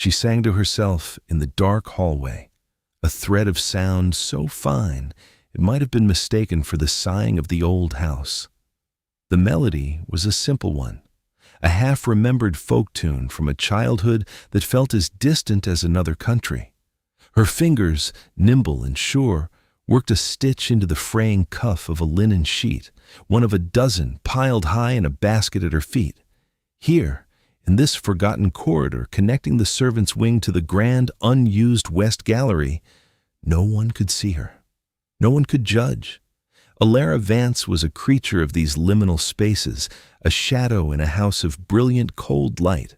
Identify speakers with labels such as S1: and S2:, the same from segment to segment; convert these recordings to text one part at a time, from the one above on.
S1: She sang to herself in the dark hallway, a thread of sound so fine it might have been mistaken for the sighing of the old house. The melody was a simple one, a half-remembered folk tune from a childhood that felt as distant as another country. Her fingers, nimble and sure, worked a stitch into the fraying cuff of a linen sheet, one of a dozen piled high in a basket at her feet. Here, in this forgotten corridor connecting the servants' wing to the grand, unused West Gallery, no one could see her. No one could judge. Alara Vance was a creature of these liminal spaces, a shadow in a house of brilliant, cold light.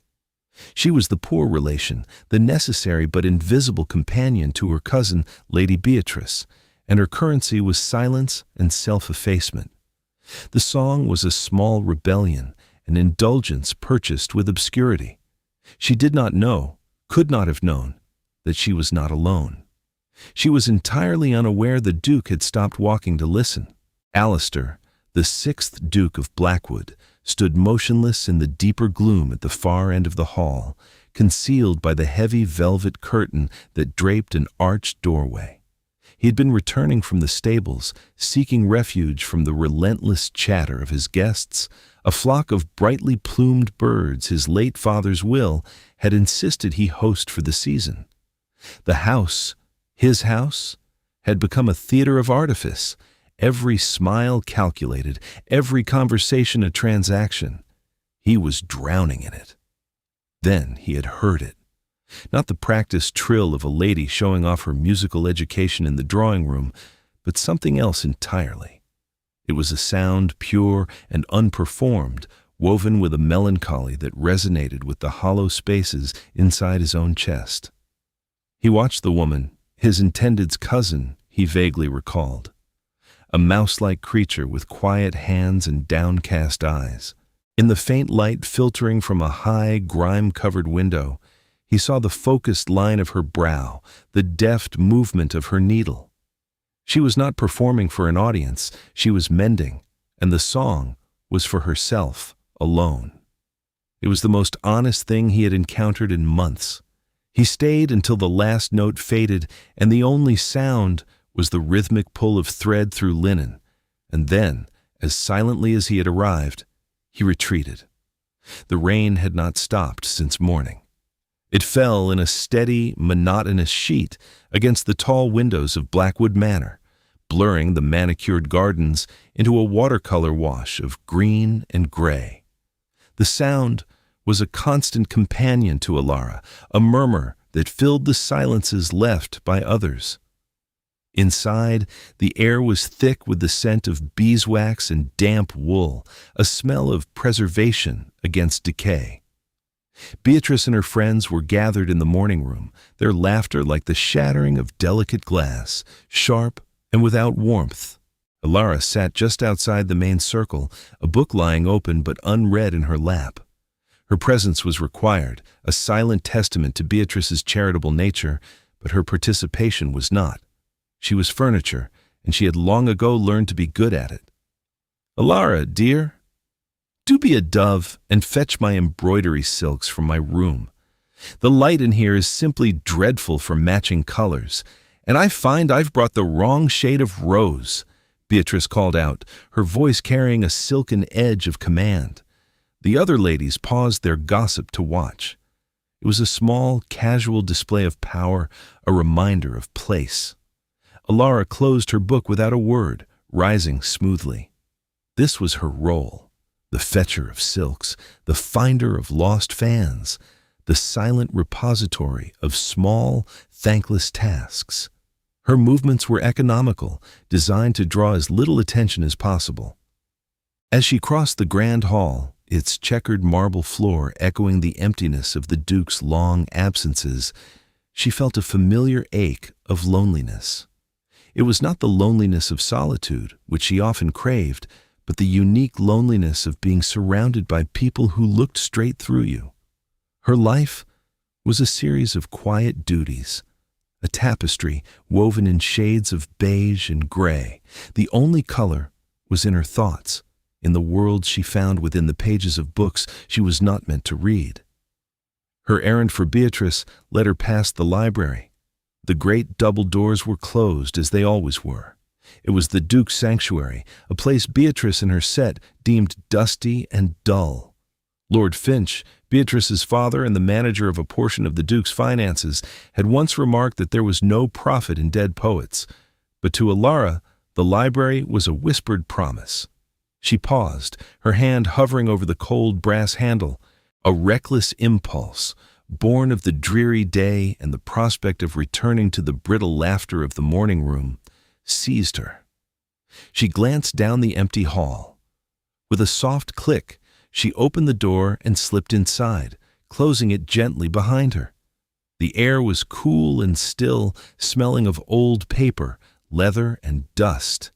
S1: She was the poor relation, the necessary but invisible companion to her cousin, Lady Beatrice, and her currency was silence and self-effacement. The song was a small rebellion, an indulgence purchased with obscurity. She did not know, could not have known, that she was not alone. She was entirely unaware the Duke had stopped walking to listen. Alistair, the 6th Duke of Blackwood, stood motionless in the deeper gloom at the far end of the hall, concealed by the heavy velvet curtain that draped an arched doorway. He had been returning from the stables, seeking refuge from the relentless chatter of his guests. A flock of brightly plumed birds his late father's will had insisted he host for the season. The house, his house, had become a theater of artifice, every smile calculated, every conversation a transaction. He was drowning in it. Then he had heard it. Not the practiced trill of a lady showing off her musical education in the drawing room, but something else entirely. It was a sound pure and unperformed, woven with a melancholy that resonated with the hollow spaces inside his own chest. He watched the woman, his intended's cousin, he vaguely recalled. A mouse-like creature with quiet hands and downcast eyes. In the faint light filtering from a high, grime-covered window, he saw the focused line of her brow, the deft movement of her needle. She was not performing for an audience, she was mending, and the song was for herself, alone. It was the most honest thing he had encountered in months. He stayed until the last note faded, and the only sound was the rhythmic pull of thread through linen, and then, as silently as he had arrived, he retreated. The rain had not stopped since morning. It fell in a steady, monotonous sheet against the tall windows of Blackwood Manor, blurring the manicured gardens into a watercolor wash of green and gray. The sound was a constant companion to Alara, a murmur that filled the silences left by others. Inside, the air was thick with the scent of beeswax and damp wool, a smell of preservation against decay. Beatrice and her friends were gathered in the morning room, their laughter like the shattering of delicate glass, sharp and without warmth. Alara sat just outside the main circle, a book lying open but unread in her lap. Her presence was required, a silent testament to Beatrice's charitable nature, but her participation was not. She was furniture, and she had long ago learned to be good at it. "Alara, dear, do be a dove and fetch my embroidery silks from my room. The light in here is simply dreadful for matching colors, and I find I've brought the wrong shade of rose," Beatrice called out, her voice carrying a silken edge of command. The other ladies paused their gossip to watch. It was a small, casual display of power, a reminder of place. Alara closed her book without a word, rising smoothly. This was her role, the fetcher of silks, the finder of lost fans, the silent repository of small, thankless tasks. Her movements were economical, designed to draw as little attention as possible. As she crossed the grand hall, its checkered marble floor echoing the emptiness of the Duke's long absences, she felt a familiar ache of loneliness. It was not the loneliness of solitude, which she often craved, but the unique loneliness of being surrounded by people who looked straight through you. Her life was a series of quiet duties, a tapestry woven in shades of beige and gray. The only color was in her thoughts, in the world she found within the pages of books she was not meant to read. Her errand for Beatrice led her past the library. The great double doors were closed, as they always were. It was the Duke's sanctuary, a place Beatrice and her set deemed dusty and dull. Lord Finch, Beatrice's father and the manager of a portion of the Duke's finances, had once remarked that there was no profit in dead poets, but to Alara, the library was a whispered promise. She paused, her hand hovering over the cold brass handle. A reckless impulse, born of the dreary day and the prospect of returning to the brittle laughter of the morning room, seized her. She glanced down the empty hall. With a soft click, she opened the door and slipped inside, closing it gently behind her. The air was cool and still, smelling of old paper, leather, and dust.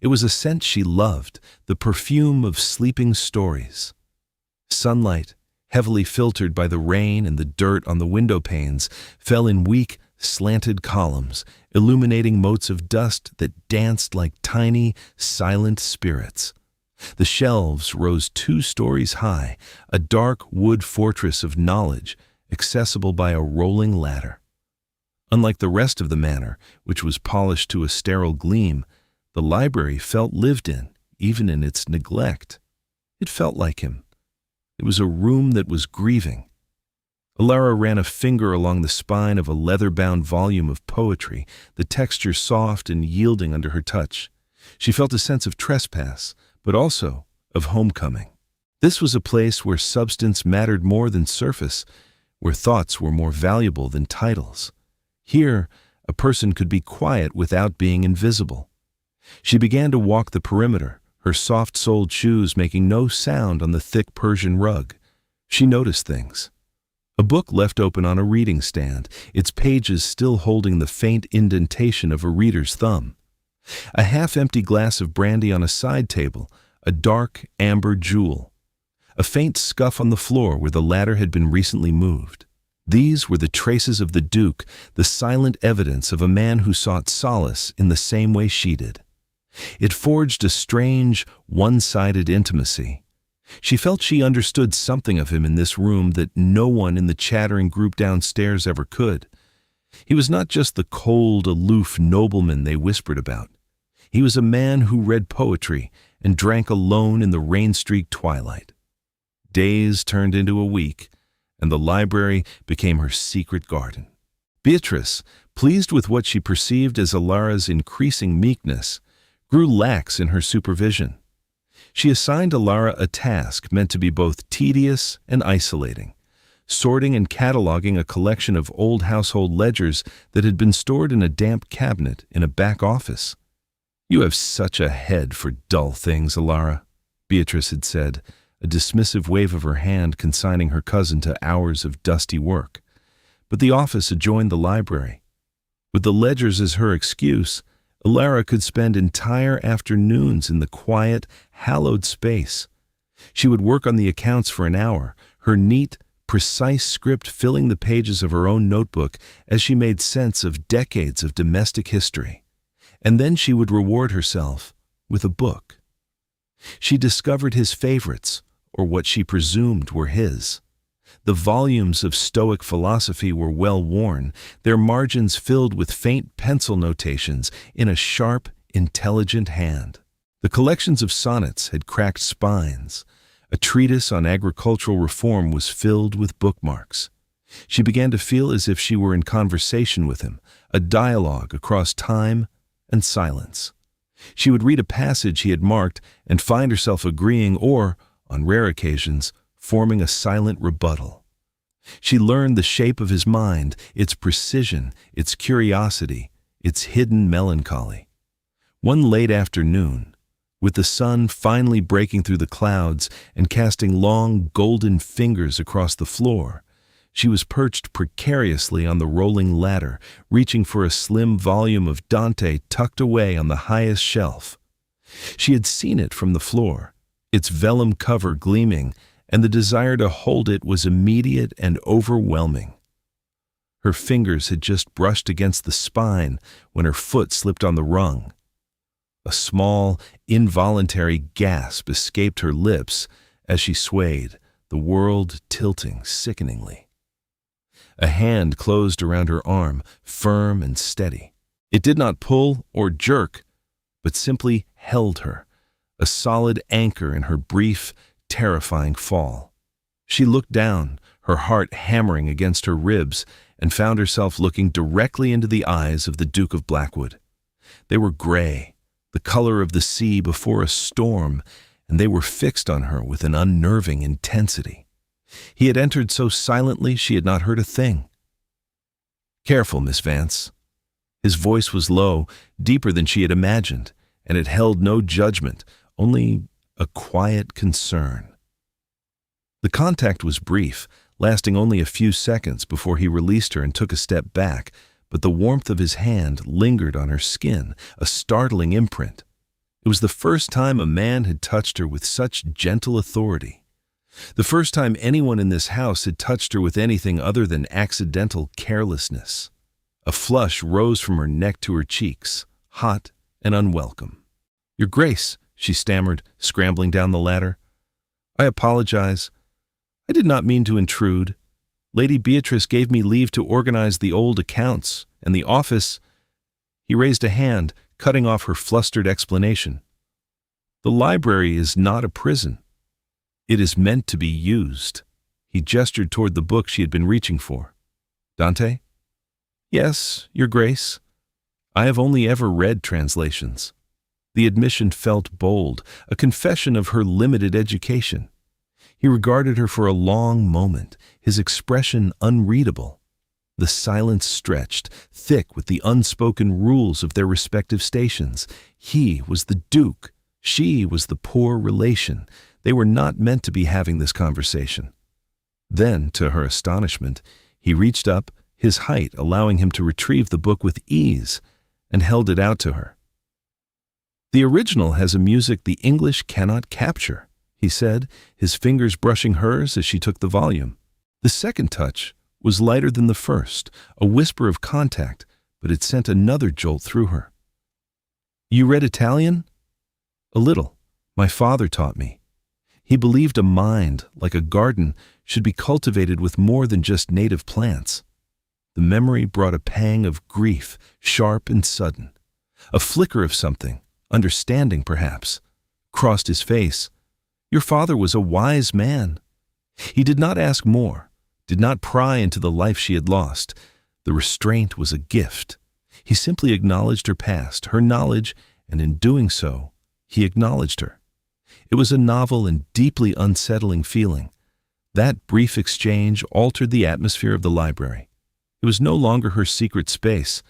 S1: It was a scent she loved, the perfume of sleeping stories. Sunlight, heavily filtered by the rain and the dirt on the window panes, fell in weak, slanted columns, illuminating motes of dust that danced like tiny, silent spirits. The shelves rose 2 stories high, a dark wood fortress of knowledge, accessible by a rolling ladder. Unlike the rest of the manor, which was polished to a sterile gleam, the library felt lived in, even in its neglect. It felt like him. It was a room that was grieving. Alara ran a finger along the spine of a leather-bound volume of poetry, the texture soft and yielding under her touch. She felt a sense of trespass, but also of homecoming. This was a place where substance mattered more than surface, where thoughts were more valuable than titles. Here, a person could be quiet without being invisible. She began to walk the perimeter, her soft-soled shoes making no sound on the thick Persian rug. She noticed things. A book left open on a reading stand, its pages still holding the faint indentation of a reader's thumb. A half-empty glass of brandy on a side table, a dark amber jewel. A faint scuff on the floor where the ladder had been recently moved. These were the traces of the Duke, the silent evidence of a man who sought solace in the same way she did. It forged a strange, one-sided intimacy. She felt she understood something of him in this room that no one in the chattering group downstairs ever could. He was not just the cold, aloof nobleman they whispered about. He was a man who read poetry and drank alone in the rain-streaked twilight. Days turned into a week, and the library became her secret garden. Beatrice, pleased with what she perceived as Alara's increasing meekness, grew lax in her supervision. She assigned Alara a task meant to be both tedious and isolating, sorting and cataloging a collection of old household ledgers that had been stored in a damp cabinet in a back office. "You have such a head for dull things, Alara," Beatrice had said, a dismissive wave of her hand consigning her cousin to hours of dusty work. But the office adjoined the library. With the ledgers as her excuse, Alara could spend entire afternoons in the quiet, hallowed space. She would work on the accounts for an hour, her neat, precise script filling the pages of her own notebook as she made sense of decades of domestic history. And then she would reward herself with a book. She discovered his favorites, or what she presumed were his. The volumes of Stoic philosophy were well worn, their margins filled with faint pencil notations in a sharp, intelligent hand. The collections of sonnets had cracked spines. A treatise on agricultural reform was filled with bookmarks. She began to feel as if she were in conversation with him, a dialogue across time and silence. She would read a passage he had marked and find herself agreeing or, on rare occasions, forming a silent rebuttal. She learned the shape of his mind, its precision, its curiosity, its hidden melancholy. One late afternoon, with the sun finally breaking through the clouds and casting long, golden fingers across the floor, she was perched precariously on the rolling ladder, reaching for a slim volume of Dante tucked away on the highest shelf. She had seen it from the floor, its vellum cover gleaming, and the desire to hold it was immediate and overwhelming. Her fingers had just brushed against the spine when her foot slipped on the rung. A small, involuntary gasp escaped her lips as she swayed, the world tilting sickeningly. A hand closed around her arm, firm and steady. It did not pull or jerk, but simply held her, a solid anchor in her brief, terrifying fall. She looked down, her heart hammering against her ribs, and found herself looking directly into the eyes of the Duke of Blackwood. They were gray, the color of the sea before a storm, and they were fixed on her with an unnerving intensity. He had entered so silently she had not heard a thing. "Careful, Miss Vance." His voice was low, deeper than she had imagined, and it held no judgment, only a quiet concern. The contact was brief, lasting only a few seconds before he released her and took a step back, but the warmth of his hand lingered on her skin, a startling imprint. It was the first time a man had touched her with such gentle authority. The first time anyone in this house had touched her with anything other than accidental carelessness. A flush rose from her neck to her cheeks, hot and unwelcome. "Your Grace," she stammered, scrambling down the ladder. "I apologize. I did not mean to intrude. Lady Beatrice gave me leave to organize the old accounts, and the office—" He raised a hand, cutting off her flustered explanation. "The library is not a prison. It is meant to be used." He gestured toward the book she had been reaching for. "Dante?" "Yes, Your Grace. I have only ever read translations." The admission felt bold, a confession of her limited education. He regarded her for a long moment, his expression unreadable. The silence stretched, thick with the unspoken rules of their respective stations. He was the Duke. She was the poor relation. They were not meant to be having this conversation. Then, to her astonishment, he reached up, his height allowing him to retrieve the book with ease, and held it out to her. "The original has a music the English cannot capture," he said, his fingers brushing hers as she took the volume. The second touch was lighter than the first, a whisper of contact, but it sent another jolt through her. "You read Italian?" "A little. My father taught me. He believed a mind, like a garden, should be cultivated with more than just native plants." The memory brought a pang of grief, sharp and sudden. A flicker of something, understanding perhaps, crossed his face. Your father was a wise man. He did not ask more, did not pry into the life she had lost. The restraint was a gift. He simply acknowledged her past, her knowledge, and in doing so, he acknowledged her. It was a novel and deeply unsettling feeling. That brief exchange altered the atmosphere of the library. It was no longer her secret space,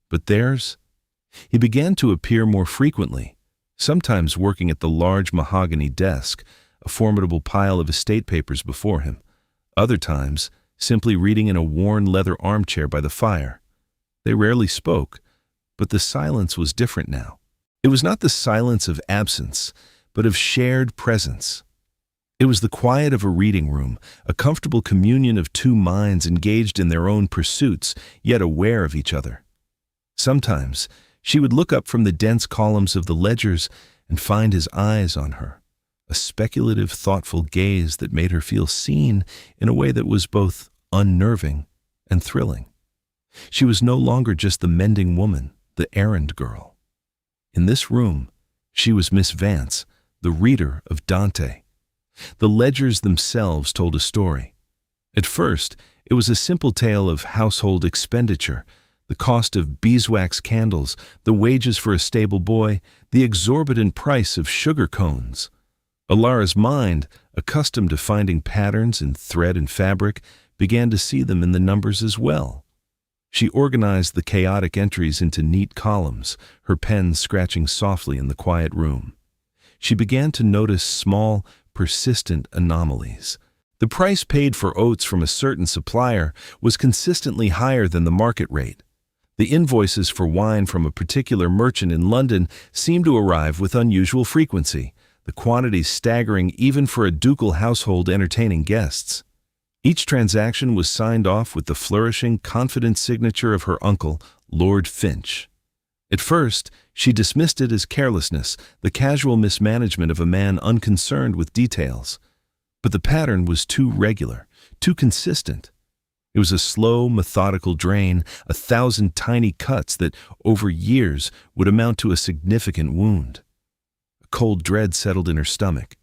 S1: but theirs. He began to appear more frequently, sometimes working at the large mahogany desk, a formidable pile of estate papers before him, other times simply reading in a worn leather armchair by the fire. They rarely spoke, but the silence was different now. It was not the silence of absence, but of shared presence. It was the quiet of a reading room, a comfortable communion of two minds engaged in their own pursuits, yet aware of each other. Sometimes she would look up from the dense columns of the ledgers and find his eyes on her, a speculative, thoughtful gaze that made her feel seen in a way that was both unnerving and thrilling. She was no longer just the mending woman, the errand girl. In this room, she was Miss Vance, the reader of Dante. The ledgers themselves told a story. At first, it was a simple tale of household expenditure, the cost of beeswax candles, the wages for a stable boy, the exorbitant price of sugar cones. Alara's mind, accustomed to finding patterns in thread and fabric, began to see them in the numbers as well. She organized the chaotic entries into neat columns, her pen scratching softly in the quiet room. She began to notice small, persistent anomalies. The price paid for oats from a certain supplier was consistently higher than the market rate. The invoices for wine from a particular merchant in London seemed to arrive with unusual frequency, the quantities staggering even for a ducal household entertaining guests. Each transaction was signed off with the flourishing, confident signature of her uncle, Lord Finch. At first, she dismissed it as carelessness, the casual mismanagement of a man unconcerned with details. But the pattern was too regular, too consistent. It was a slow, methodical drain, 1,000 tiny cuts that, over years, would amount to a significant wound. A cold dread settled in her stomach.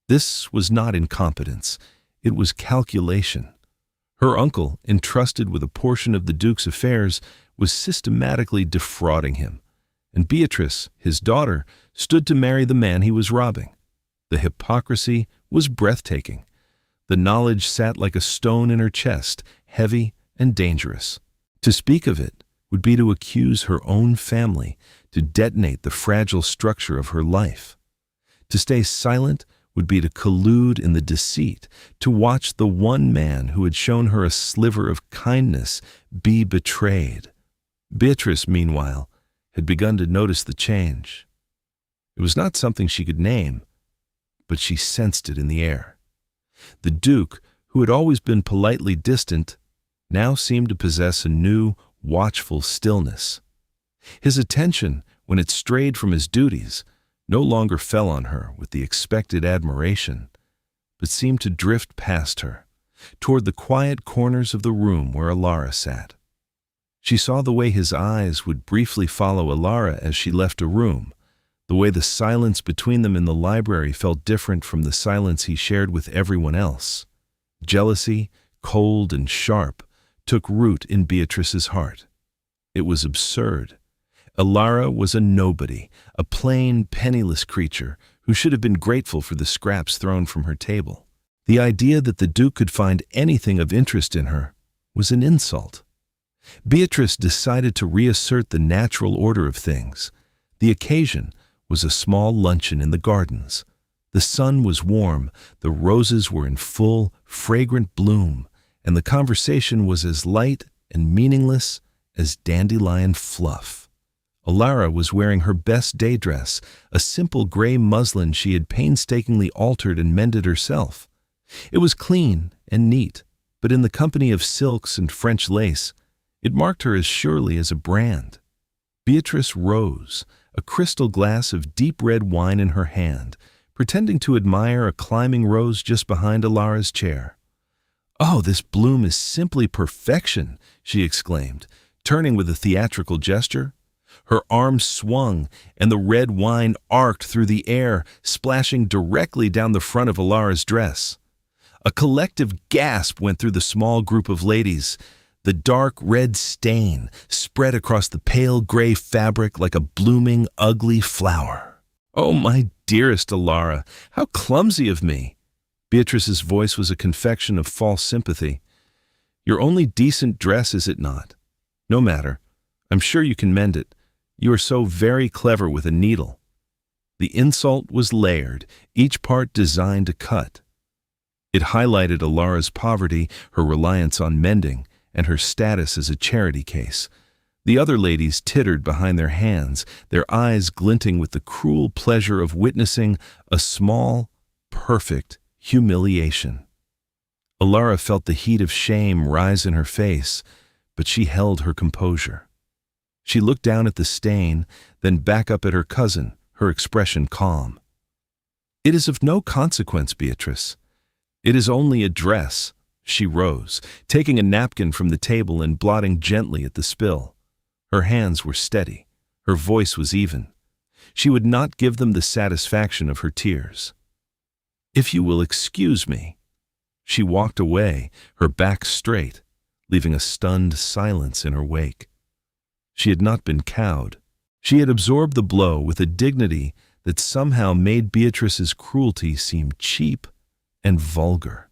S1: This was not incompetence. It was calculation. Her uncle, entrusted with a portion of the Duke's affairs, was systematically defrauding him, and Beatrice, his daughter, stood to marry the man he was robbing. The hypocrisy was breathtaking. The knowledge sat like a stone in her chest, heavy and dangerous. To speak of it would be to accuse her own family, to detonate the fragile structure of her life. To stay silent would be to collude in the deceit, to watch the one man who had shown her a sliver of kindness be betrayed. Beatrice, meanwhile, had begun to notice the change. It was not something she could name, but she sensed it in the air. The Duke, who had always been politely distant, now seemed to possess a new, watchful stillness. His attention, when it strayed from his duties, no longer fell on her with the expected admiration, but seemed to drift past her, toward the quiet corners of the room where Alara sat. She saw the way his eyes would briefly follow Alara as she left a room, the way the silence between them in the library felt different from the silence he shared with everyone else. Jealousy, cold and sharp, took root in Beatrice's heart. It was absurd. Alara was a nobody, a plain, penniless creature who should have been grateful for the scraps thrown from her table. The idea that the Duke could find anything of interest in her was an insult. Beatrice decided to reassert the natural order of things. The occasion was a small luncheon in the gardens. The sun was warm, the roses were in full, fragrant bloom, and the conversation was as light and meaningless as dandelion fluff. Alara was wearing her best day dress, a simple gray muslin she had painstakingly altered and mended herself. It was clean and neat, but in the company of silks and French lace, it marked her as surely as a brand. Beatrice rose, a crystal glass of deep red wine in her hand, pretending to admire a climbing rose just behind Alara's chair. "Oh, this bloom is simply perfection," she exclaimed, turning with a theatrical gesture. Her arms swung, and the red wine arced through the air, splashing directly down the front of Alara's dress. A collective gasp went through the small group of ladies. The dark red stain spread across the pale gray fabric like a blooming, ugly flower. "Oh, my dearest Alara, how clumsy of me!" Beatrice's voice was a confection of false sympathy. "Your only decent dress, is it not? No matter. I'm sure you can mend it. You are so very clever with a needle." The insult was layered, each part designed to cut. It highlighted Alara's poverty, her reliance on mending, and her status as a charity case. The other ladies tittered behind their hands, their eyes glinting with the cruel pleasure of witnessing a small, perfect humiliation. Alara felt the heat of shame rise in her face, but she held her composure. She looked down at the stain, then back up at her cousin, her expression calm. "It is of no consequence, Beatrice. It is only a dress." She rose, taking a napkin from the table and blotting gently at the spill. Her hands were steady. Her voice was even. She would not give them the satisfaction of her tears. "If you will excuse me." She walked away, her back straight, leaving a stunned silence in her wake. She had not been cowed. She had absorbed the blow with a dignity that somehow made Beatrice's cruelty seem cheap and vulgar.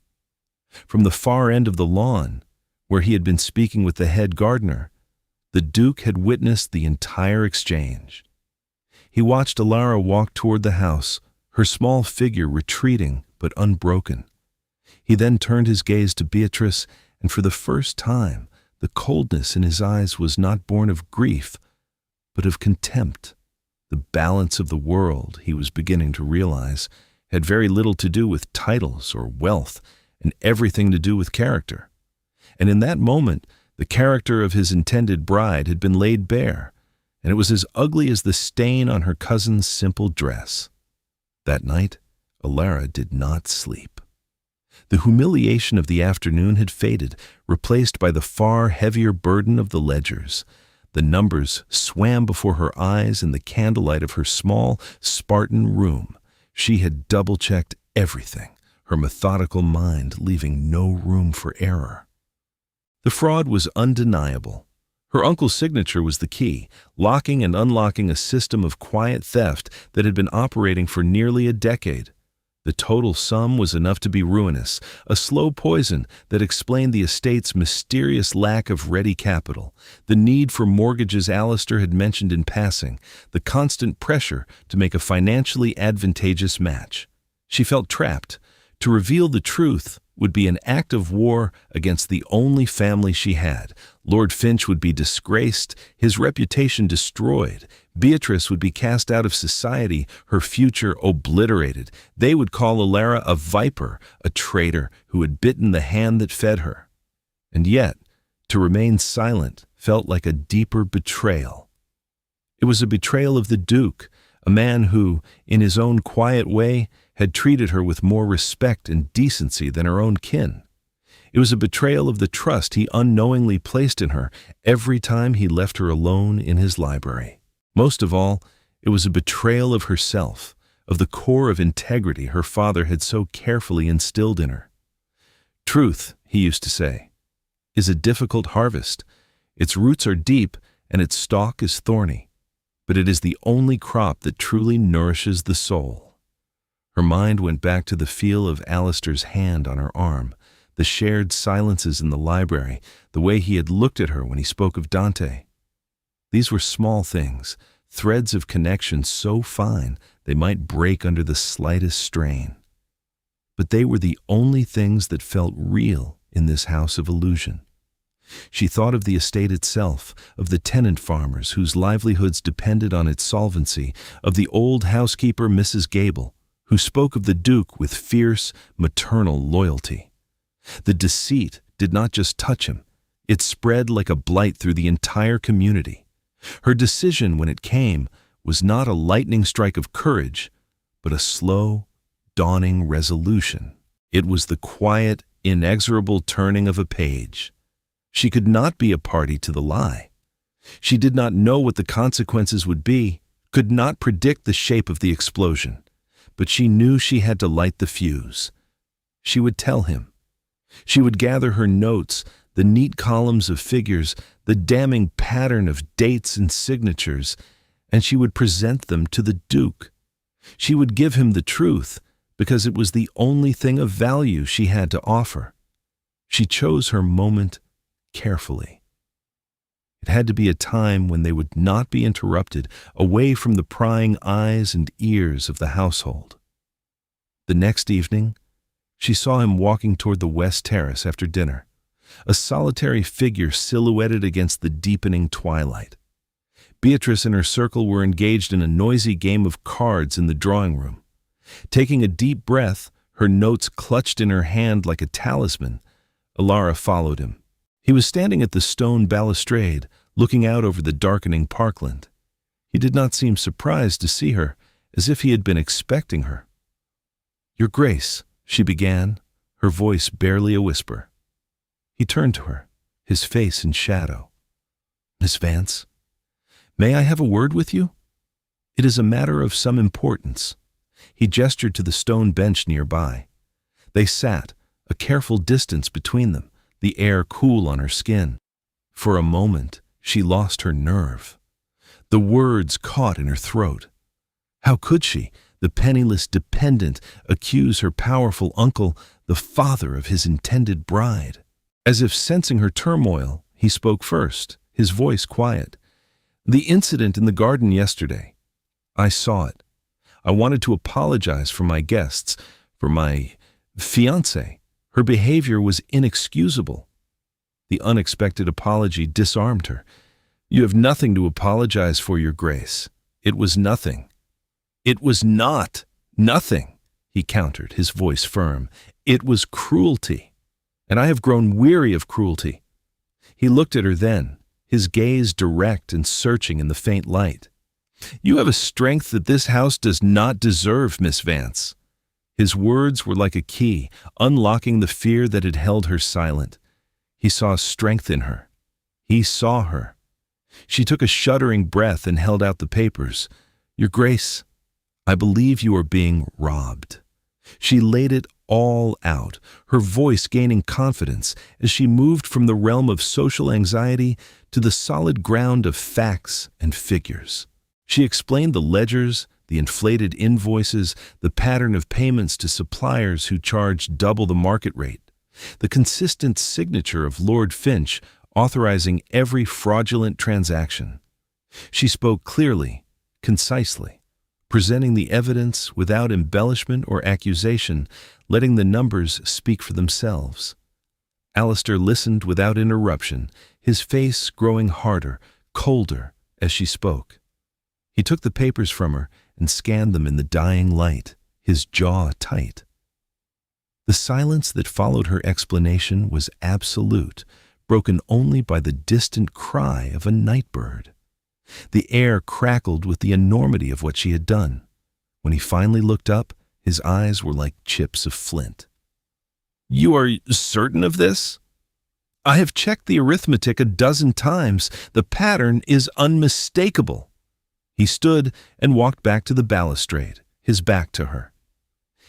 S1: From the far end of the lawn, where he had been speaking with the head gardener, the Duke had witnessed the entire exchange. He watched Alara walk toward the house, her small figure retreating but unbroken. He then turned his gaze to Beatrice, and for the first time, the coldness in his eyes was not born of grief, but of contempt. The balance of the world, he was beginning to realize, had very little to do with titles or wealth, and everything to do with character. And in that moment, the character of his intended bride had been laid bare, and it was as ugly as the stain on her cousin's simple dress. That night, Alara did not sleep. The humiliation of the afternoon had faded, replaced by the far heavier burden of the ledgers. The numbers swam before her eyes in the candlelight of her small, Spartan room. She had double-checked everything, her methodical mind leaving no room for error. The fraud was undeniable. Her uncle's signature was the key, locking and unlocking a system of quiet theft that had been operating for nearly a decade. The total sum was enough to be ruinous, a slow poison that explained the estate's mysterious lack of ready capital, the need for mortgages Alistair had mentioned in passing, the constant pressure to make a financially advantageous match. She felt trapped. To reveal the truth would be an act of war against the only family she had. Lord Finch would be disgraced, his reputation destroyed. Beatrice would be cast out of society, her future obliterated. They would call Alara a viper, a traitor who had bitten the hand that fed her. And yet, to remain silent felt like a deeper betrayal. It was a betrayal of the Duke, a man who, in his own quiet way, had treated her with more respect and decency than her own kin. It was a betrayal of the trust he unknowingly placed in her every time he left her alone in his library. Most of all, it was a betrayal of herself, of the core of integrity her father had so carefully instilled in her. Truth, he used to say, is a difficult harvest. Its roots are deep and its stalk is thorny, but it is the only crop that truly nourishes the soul. Her mind went back to the feel of Alistair's hand on her arm, the shared silences in the library, the way he had looked at her when he spoke of Dante. These were small things, threads of connection so fine they might break under the slightest strain. But they were the only things that felt real in this house of illusion. She thought of the estate itself, of the tenant farmers whose livelihoods depended on its solvency, of the old housekeeper Mrs. Gable, who spoke of the Duke with fierce, maternal loyalty. The deceit did not just touch him, it spread like a blight through the entire community. Her decision when it came was not a lightning strike of courage, but a slow, dawning resolution. It was the quiet, inexorable turning of a page. She could not be a party to the lie. She did not know what the consequences would be, could not predict the shape of the explosion, but she knew she had to light the fuse. She would tell him. She would gather her notes, the neat columns of figures, the damning pattern of dates and signatures, and she would present them to the Duke. She would give him the truth, because it was the only thing of value she had to offer. She chose her moment carefully. It had to be a time when they would not be interrupted, away from the prying eyes and ears of the household. The next evening, she saw him walking toward the west terrace after dinner, a solitary figure silhouetted against the deepening twilight. Beatrice and her circle were engaged in a noisy game of cards in the drawing room. Taking a deep breath, her notes clutched in her hand like a talisman, Alara followed him. He was standing at the stone balustrade, looking out over the darkening parkland. He did not seem surprised to see her, as if he had been expecting her. "Your Grace," she began, her voice barely a whisper. He turned to her, his face in shadow. "Miss Vance, may I have a word with you? It is a matter of some importance." He gestured to the stone bench nearby. They sat, a careful distance between them, the air cool on her skin. For a moment, she lost her nerve. The words caught in her throat. How could she, the penniless dependent, accuse her powerful uncle, the father of his intended bride? As if sensing her turmoil, he spoke first, his voice quiet. "The incident in the garden yesterday. I saw it. I wanted to apologize for my guests, for my fiancée. Her behavior was inexcusable." The unexpected apology disarmed her. "You have nothing to apologize for, Your Grace. It was nothing." "It was not nothing," he countered, his voice firm. "It was cruelty, and I have grown weary of cruelty." He looked at her then, his gaze direct and searching in the faint light. "You have a strength that this house does not deserve, Miss Vance." His words were like a key, unlocking the fear that had held her silent. He saw strength in her. He saw her. She took a shuddering breath and held out the papers. "Your Grace, I believe you are being robbed." She laid it all out, her voice gaining confidence as she moved from the realm of social anxiety to the solid ground of facts and figures. She explained the ledgers, the inflated invoices, the pattern of payments to suppliers who charged double the market rate, the consistent signature of Lord Finch authorizing every fraudulent transaction. She spoke clearly, concisely, presenting the evidence without embellishment or accusation, letting the numbers speak for themselves. Alistair listened without interruption, his face growing harder, colder as she spoke. He took the papers from her and scanned them in the dying light, his jaw tight. The silence that followed her explanation was absolute, broken only by the distant cry of a night bird. The air crackled with the enormity of what she had done. When he finally looked up, his eyes were like chips of flint. "You are certain of this?" "I have checked the arithmetic a dozen times. The pattern is unmistakable." He stood and walked back to the balustrade, his back to her.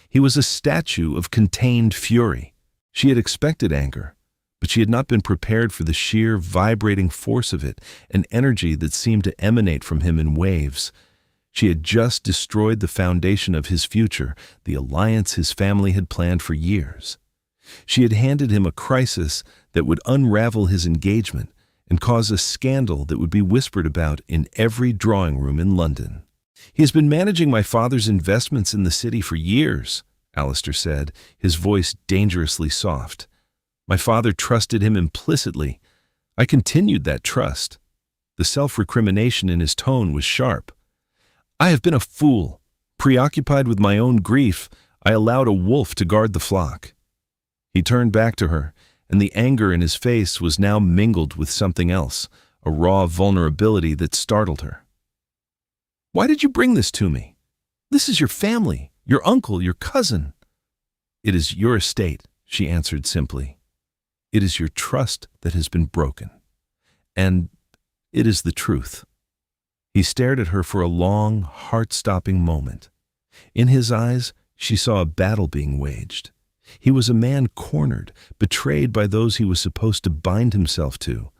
S1: He was a statue of contained fury. She had expected anger, but she had not been prepared for the sheer vibrating force of it, an energy that seemed to emanate from him in waves. She had just destroyed the foundation of his future, the alliance his family had planned for years. She had handed him a crisis that would unravel his engagement and cause a scandal that would be whispered about in every drawing room in London. "He has been managing my father's investments in the city for years," Alistair said, his voice dangerously soft. "My father trusted him implicitly. I continued that trust." The self-recrimination in his tone was sharp. "I have been a fool. Preoccupied with my own grief, I allowed a wolf to guard the flock." He turned back to her, and the anger in his face was now mingled with something else, a raw vulnerability that startled her. "Why did you bring this to me? This is your family, your uncle, your cousin." "It is your estate," she answered simply. "It is your trust that has been broken. And it is the truth." He stared at her for a long, heart-stopping moment. In his eyes, she saw a battle being waged. He was a man cornered, betrayed by those he was supposed to bind himself to.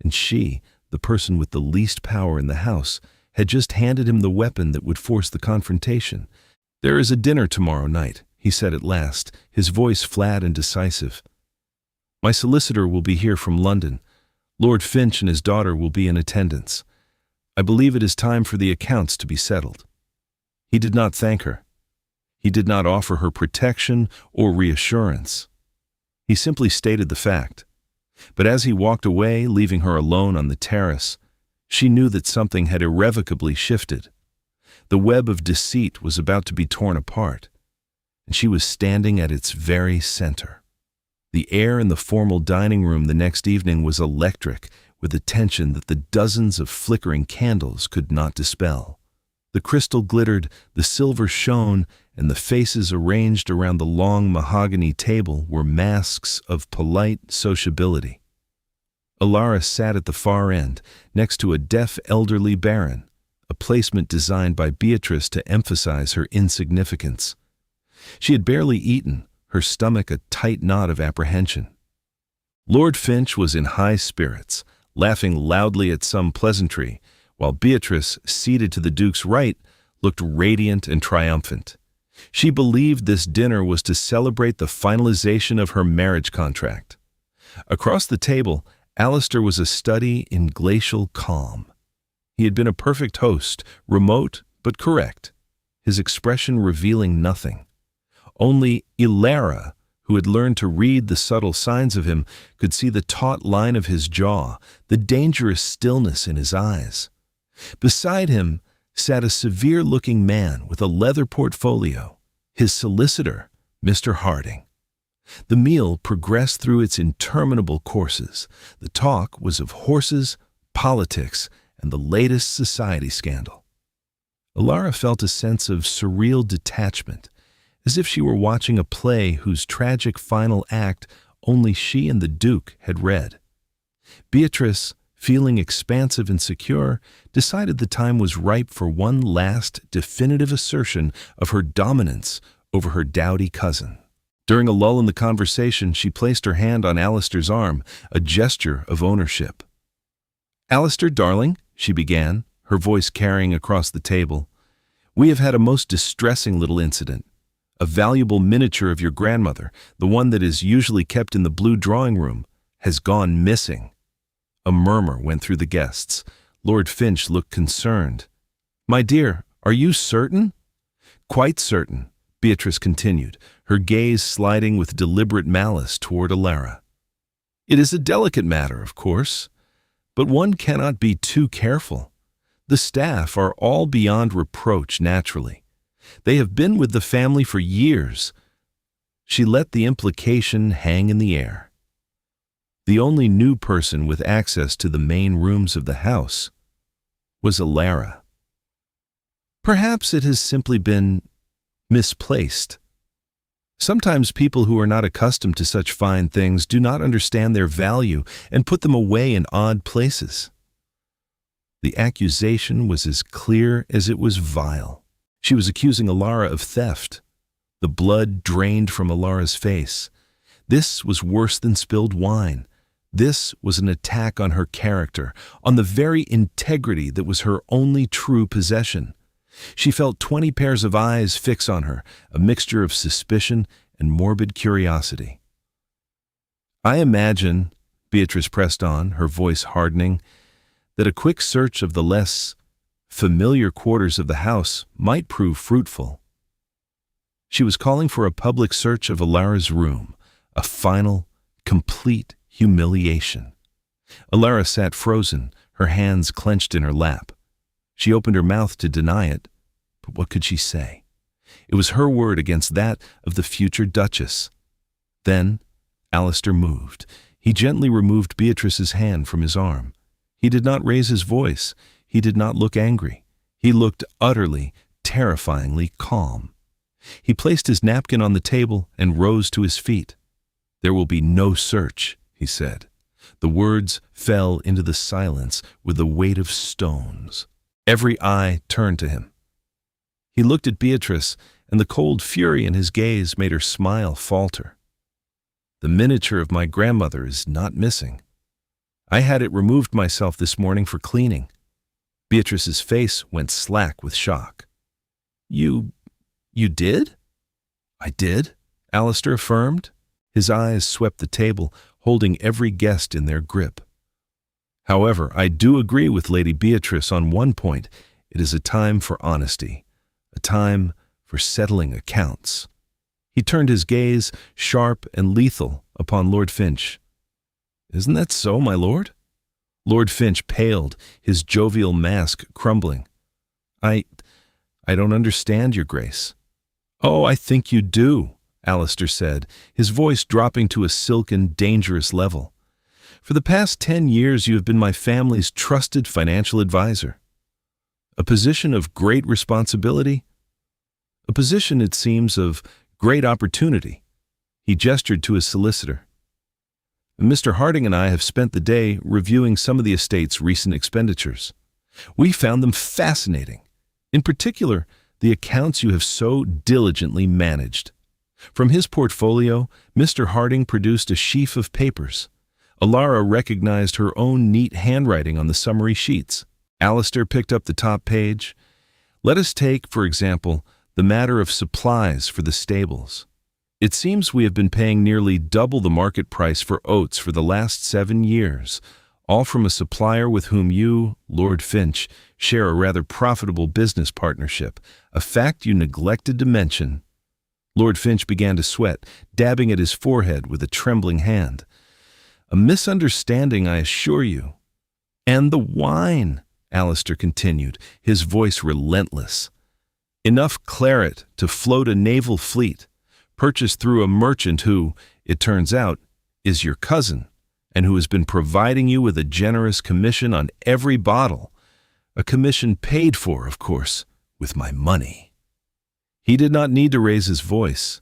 S1: And she, the person with the least power in the house, had just handed him the weapon that would force the confrontation. "There is a dinner tomorrow night," he said at last, his voice flat and decisive. "My solicitor will be here from London. Lord Finch and his daughter will be in attendance. I believe it is time for the accounts to be settled." He did not thank her. He did not offer her protection or reassurance. He simply stated the fact. But as he walked away, leaving her alone on the terrace, she knew that something had irrevocably shifted. The web of deceit was about to be torn apart, and she was standing at its very center. The air in the formal dining room the next evening was electric, with a tension that the dozens of flickering candles could not dispel. The crystal glittered, the silver shone, and the faces arranged around the long mahogany table were masks of polite sociability. Alara sat at the far end, next to a deaf elderly baron, a placement designed by Beatrice to emphasize her insignificance. She had barely eaten, her stomach a tight knot of apprehension. Lord Finch was in high spirits, laughing loudly at some pleasantry, while Beatrice, seated to the Duke's right, looked radiant and triumphant. She believed this dinner was to celebrate the finalization of her marriage contract. Across the table, Alistair was a study in glacial calm. He had been a perfect host, remote but correct, his expression revealing nothing. Only Ilara, who had learned to read the subtle signs of him, could see the taut line of his jaw, the dangerous stillness in his eyes. Beside him sat a severe-looking man with a leather portfolio, his solicitor, Mr. Harding. The meal progressed through its interminable courses. The talk was of horses, politics, and the latest society scandal. Alara felt a sense of surreal detachment, as if she were watching a play whose tragic final act only she and the Duke had read. Beatrice, feeling expansive and secure, decided the time was ripe for one last definitive assertion of her dominance over her dowdy cousin. During a lull in the conversation, she placed her hand on Alistair's arm, a gesture of ownership. "Alistair, darling," she began, her voice carrying across the table, "we have had a most distressing little incident. A valuable miniature of your grandmother, the one that is usually kept in the blue drawing room, has gone missing." A murmur went through the guests. Lord Finch looked concerned. "My dear, are you certain?" "Quite certain," Beatrice continued, her gaze sliding with deliberate malice toward Alara. "It is a delicate matter, of course, but one cannot be too careful. The staff are all beyond reproach, naturally. They have been with the family for years." She let the implication hang in the air. The only new person with access to the main rooms of the house was Alara. Perhaps it has simply been misplaced. Sometimes people who are not accustomed to such fine things do not understand their value and put them away in odd places. The accusation was as clear as it was vile. She was accusing Alara of theft. The blood drained from Alara's face. This was worse than spilled wine. This was an attack on her character, on the very integrity that was her only true possession. She felt 20 pairs of eyes fix on her, a mixture of suspicion and morbid curiosity. "I imagine," Beatrice pressed on, her voice hardening, "that a quick search of the less familiar quarters of the house might prove fruitful." She was calling for a public search of Alara's room, a final, complete humiliation. Alara sat frozen, her hands clenched in her lap. She opened her mouth to deny it, but what could she say? It was her word against that of the future Duchess. Then Alistair moved. He gently removed Beatrice's hand from his arm. He did not raise his voice. He did not look angry. He looked utterly, terrifyingly calm. He placed his napkin on the table and rose to his feet. "There will be no search," he said. The words fell into the silence with the weight of stones. Every eye turned to him. He looked at Beatrice, and the cold fury in his gaze made her smile falter. "The miniature of my grandmother is not missing. I had it removed myself this morning for cleaning." Beatrice's face went slack with shock. You did?" "I did," Alistair affirmed. His eyes swept the table, holding every guest in their grip. "However, I do agree with Lady Beatrice on one point. It is a time for honesty, a time for settling accounts." He turned his gaze, sharp and lethal, upon Lord Finch. "Isn't that so, my lord?" Lord Finch paled, his jovial mask crumbling. I don't understand, your grace." "Oh, I think you do," Alistair said, his voice dropping to a silken, dangerous level. "For the past 10 years you have been my family's trusted financial advisor. A position of great responsibility. A position, it seems, of great opportunity." He gestured to his solicitor. "Mr. Harding and I have spent the day reviewing some of the estate's recent expenditures. We found them fascinating. In particular, the accounts you have so diligently managed." From his portfolio, Mr. Harding produced a sheaf of papers. Alara recognized her own neat handwriting on the summary sheets. Alistair picked up the top page. "Let us take, for example, the matter of supplies for the stables. It seems we have been paying nearly double the market price for oats for the last 7 years, all from a supplier with whom you, Lord Finch, share a rather profitable business partnership, a fact you neglected to mention." Lord Finch began to sweat, dabbing at his forehead with a trembling hand. "A misunderstanding, I assure you." "And the wine," Alistair continued, his voice relentless. "Enough claret to float a naval fleet, purchased through a merchant who, it turns out, is your cousin, and who has been providing you with a generous commission on every bottle. A commission paid for, of course, with my money." He did not need to raise his voice.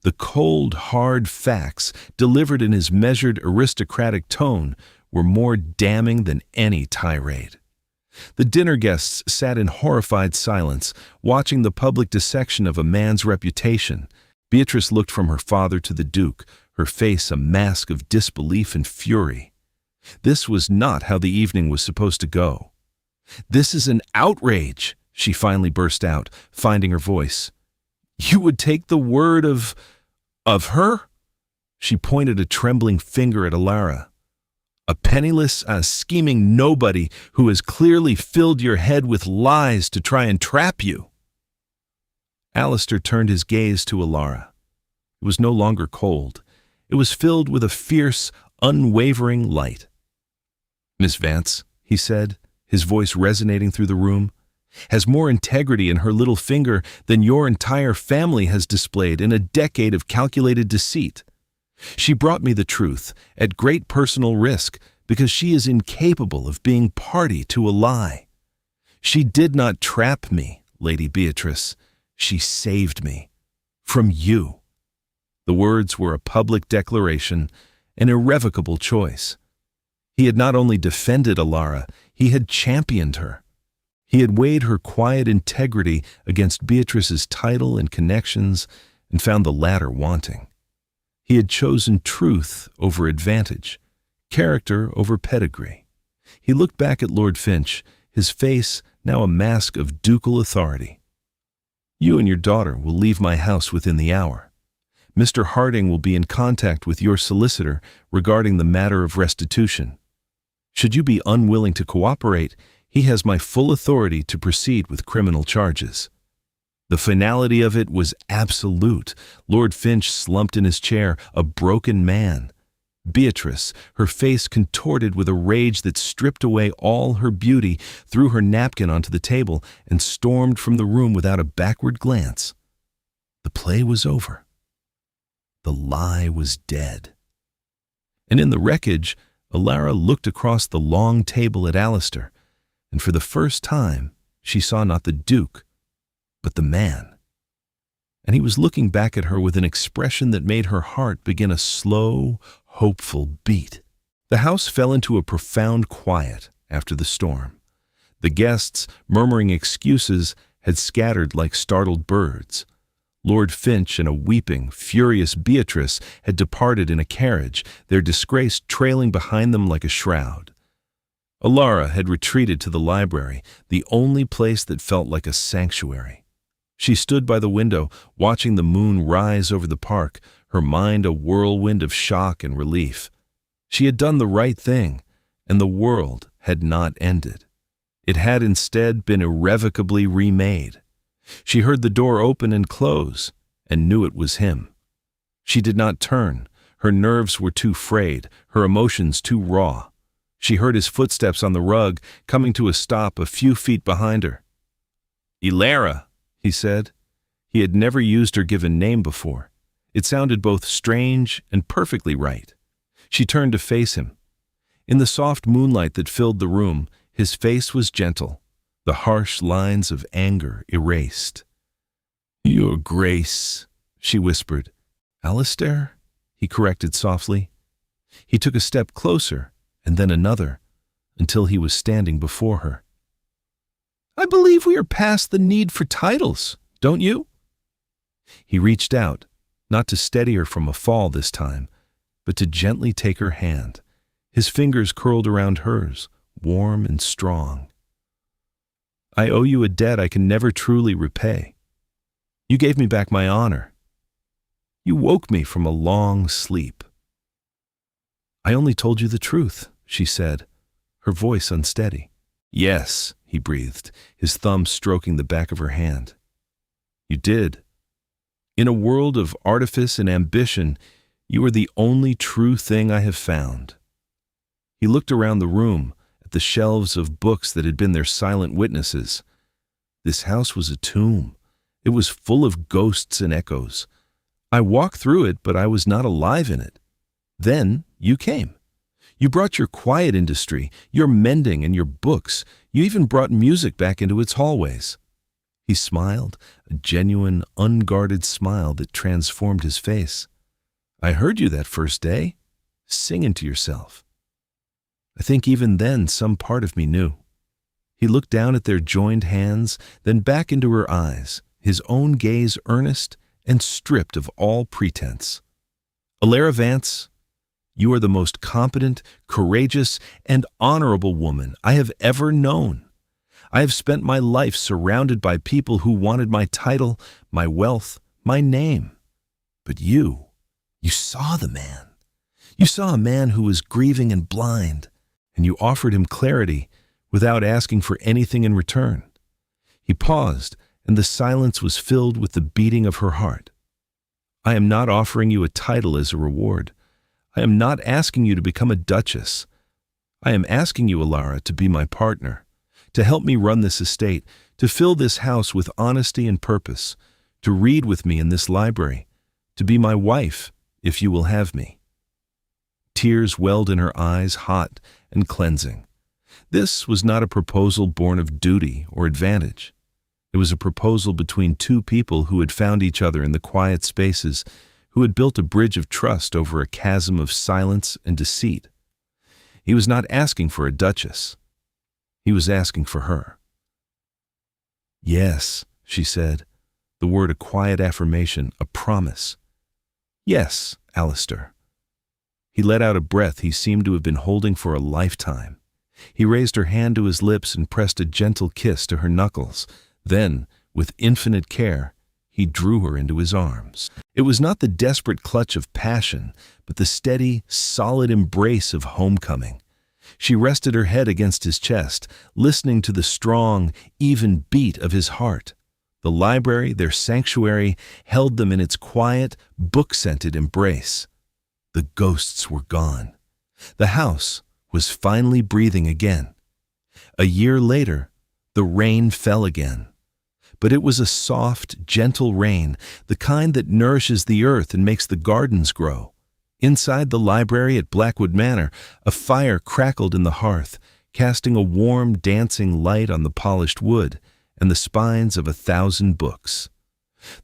S1: The cold, hard facts, delivered in his measured, aristocratic tone, were more damning than any tirade. The dinner guests sat in horrified silence, watching the public dissection of a man's reputation. Beatrice looked from her father to the Duke, her face a mask of disbelief and fury. This was not how the evening was supposed to go. "This is an outrage," she finally burst out, finding her voice. "You would take the word of her?" She pointed a trembling finger at Alara. "A penniless, scheming nobody who has clearly filled your head with lies to try and trap you." Alistair turned his gaze to Alara. It was no longer cold. It was filled with a fierce, unwavering light. "Miss Vance," he said, his voice resonating through the room, "has more integrity in her little finger than your entire family has displayed in a decade of calculated deceit. She brought me the truth at great personal risk because she is incapable of being party to a lie. She did not trap me, Lady Beatrice. She saved me. From you." The words were a public declaration, an irrevocable choice. He had not only defended Alara, he had championed her. He had weighed her quiet integrity against Beatrice's title and connections and found the latter wanting. He had chosen truth over advantage, character over pedigree. He looked back at Lord Finch, his face now a mask of ducal authority. "You and your daughter will leave my house within the hour. Mr. Harding will be in contact with your solicitor regarding the matter of restitution. Should you be unwilling to cooperate, he has my full authority to proceed with criminal charges." The finality of it was absolute. Lord Finch slumped in his chair, a broken man. Beatrice, her face contorted with a rage that stripped away all her beauty, threw her napkin onto the table and stormed from the room without a backward glance. The play was over. The lie was dead. And in the wreckage, Alara looked across the long table at Alistair, and for the first time she saw not the Duke, but the man. And he was looking back at her with an expression that made her heart begin a slow, hopeful beat. The house fell into a profound quiet after the storm. The guests, murmuring excuses, had scattered like startled birds. Lord Finch and a weeping, furious Beatrice had departed in a carriage, their disgrace trailing behind them like a shroud. Alara had retreated to the library, the only place that felt like a sanctuary. She stood by the window, watching the moon rise over the park, her mind a whirlwind of shock and relief. She had done the right thing, and the world had not ended. It had instead been irrevocably remade. She heard the door open and close, and knew it was him. She did not turn. Her nerves were too frayed, her emotions too raw. She heard his footsteps on the rug, coming to a stop a few feet behind her. "Ilara," he said. He had never used her given name before. It sounded both strange and perfectly right. She turned to face him. In the soft moonlight that filled the room, his face was gentle, the harsh lines of anger erased. "Your Grace," she whispered. "Alistair?" he corrected softly. He took a step closer, and then another, until he was standing before her. "I believe we are past the need for titles, don't you?" He reached out, not to steady her from a fall this time, but to gently take her hand. His fingers curled around hers, warm and strong. "I owe you a debt I can never truly repay. You gave me back my honor. You woke me from a long sleep." "I only told you the truth," she said, her voice unsteady. "Yes," he breathed, his thumb stroking the back of her hand. "You did. In a world of artifice and ambition, you are the only true thing I have found." He looked around the room, at the shelves of books that had been their silent witnesses. This house was a tomb. It was full of ghosts and echoes. I walked through it, but I was not alive in it. Then you came. You brought your quiet industry, your mending and your books. You even brought music back into its hallways. He smiled, a genuine, unguarded smile that transformed his face. I heard you that first day, singing to yourself. I think even then some part of me knew. He looked down at their joined hands, then back into her eyes, his own gaze earnest and stripped of all pretense. Alara Vance, you are the most competent, courageous, and honorable woman I have ever known. I have spent my life surrounded by people who wanted my title, my wealth, my name. But you saw the man. You saw a man who was grieving and blind, and you offered him clarity without asking for anything in return. He paused, and the silence was filled with the beating of her heart. I am not offering you a title as a reward. I am not asking you to become a duchess. I am asking you, Alara, to be my partner, to help me run this estate, to fill this house with honesty and purpose, to read with me in this library, to be my wife, if you will have me. Tears welled in her eyes, hot and cleansing. This was not a proposal born of duty or advantage. It was a proposal between two people who had found each other in the quiet spaces, who had built a bridge of trust over a chasm of silence and deceit. He was not asking for a duchess. He was asking for her. Yes, she said, the word a quiet affirmation, a promise. Yes, Alistair. He let out a breath he seemed to have been holding for a lifetime. He raised her hand to his lips and pressed a gentle kiss to her knuckles. Then, with infinite care, he drew her into his arms. It was not the desperate clutch of passion, but the steady, solid embrace of homecoming. She rested her head against his chest, listening to the strong, even beat of his heart. The library, their sanctuary, held them in its quiet, book-scented embrace. The ghosts were gone. The house was finally breathing again. A year later, the rain fell again. But it was a soft, gentle rain, the kind that nourishes the earth and makes the gardens grow. Inside the library at Blackwood Manor, a fire crackled in the hearth, casting a warm, dancing light on the polished wood and the spines of 1,000 books.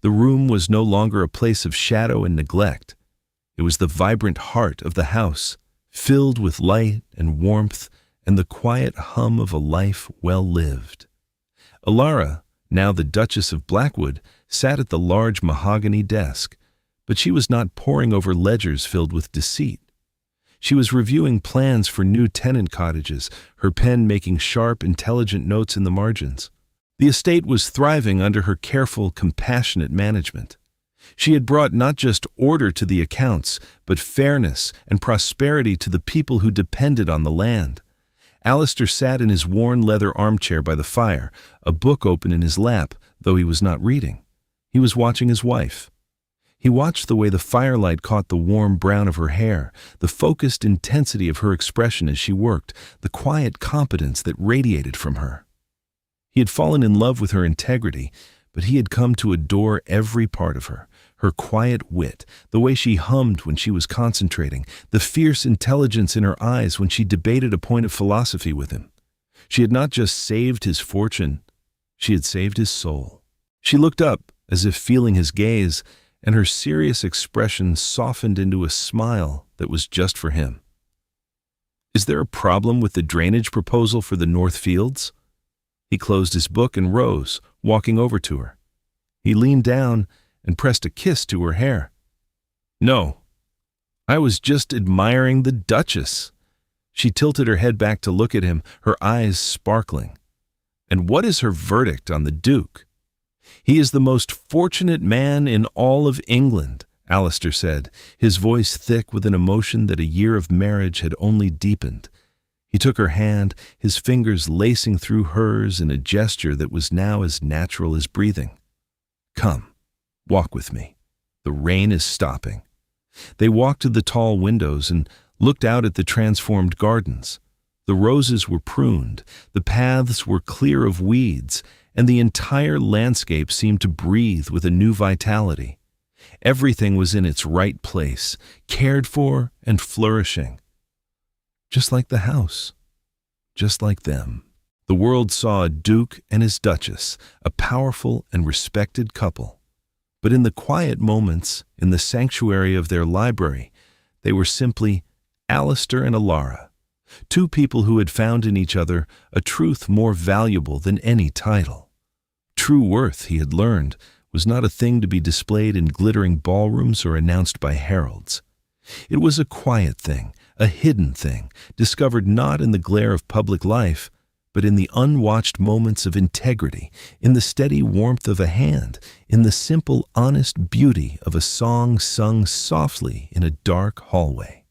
S1: The room was no longer a place of shadow and neglect. It was the vibrant heart of the house, filled with light and warmth and the quiet hum of a life well lived. Alara, now the Duchess of Blackwood, sat at the large mahogany desk, but she was not poring over ledgers filled with deceit. She was reviewing plans for new tenant cottages, her pen making sharp, intelligent notes in the margins. The estate was thriving under her careful, compassionate management. She had brought not just order to the accounts, but fairness and prosperity to the people who depended on the land. Alistair sat in his worn leather armchair by the fire, a book open in his lap, though he was not reading. He was watching his wife. He watched the way the firelight caught the warm brown of her hair, the focused intensity of her expression as she worked, the quiet competence that radiated from her. He had fallen in love with her integrity, but he had come to adore every part of her. Her quiet wit, the way she hummed when she was concentrating, the fierce intelligence in her eyes when she debated a point of philosophy with him. She had not just saved his fortune, she had saved his soul. She looked up, as if feeling his gaze, and her serious expression softened into a smile that was just for him. Is there a problem with the drainage proposal for the North Fields? He closed his book and rose, walking over to her. He leaned down and pressed a kiss to her hair. No, I was just admiring the Duchess. She tilted her head back to look at him, her eyes sparkling. And what is her verdict on the Duke? He is the most fortunate man in all of England, Alistair said, his voice thick with an emotion that a year of marriage had only deepened. He took her hand, his fingers lacing through hers in a gesture that was now as natural as breathing. Come, walk with me. The rain is stopping. They walked to the tall windows and looked out at the transformed gardens. The roses were pruned, the paths were clear of weeds, and the entire landscape seemed to breathe with a new vitality. Everything was in its right place, cared for and flourishing. Just like the house, just like them. The world saw a duke and his duchess, a powerful and respected couple. But in the quiet moments, in the sanctuary of their library, they were simply Alistair and Alara, two people who had found in each other a truth more valuable than any title. True worth, he had learned, was not a thing to be displayed in glittering ballrooms or announced by heralds. It was a quiet thing, a hidden thing, discovered not in the glare of public life, but in the unwatched moments of integrity, in the steady warmth of a hand, in the simple, honest beauty of a song sung softly in a dark hallway.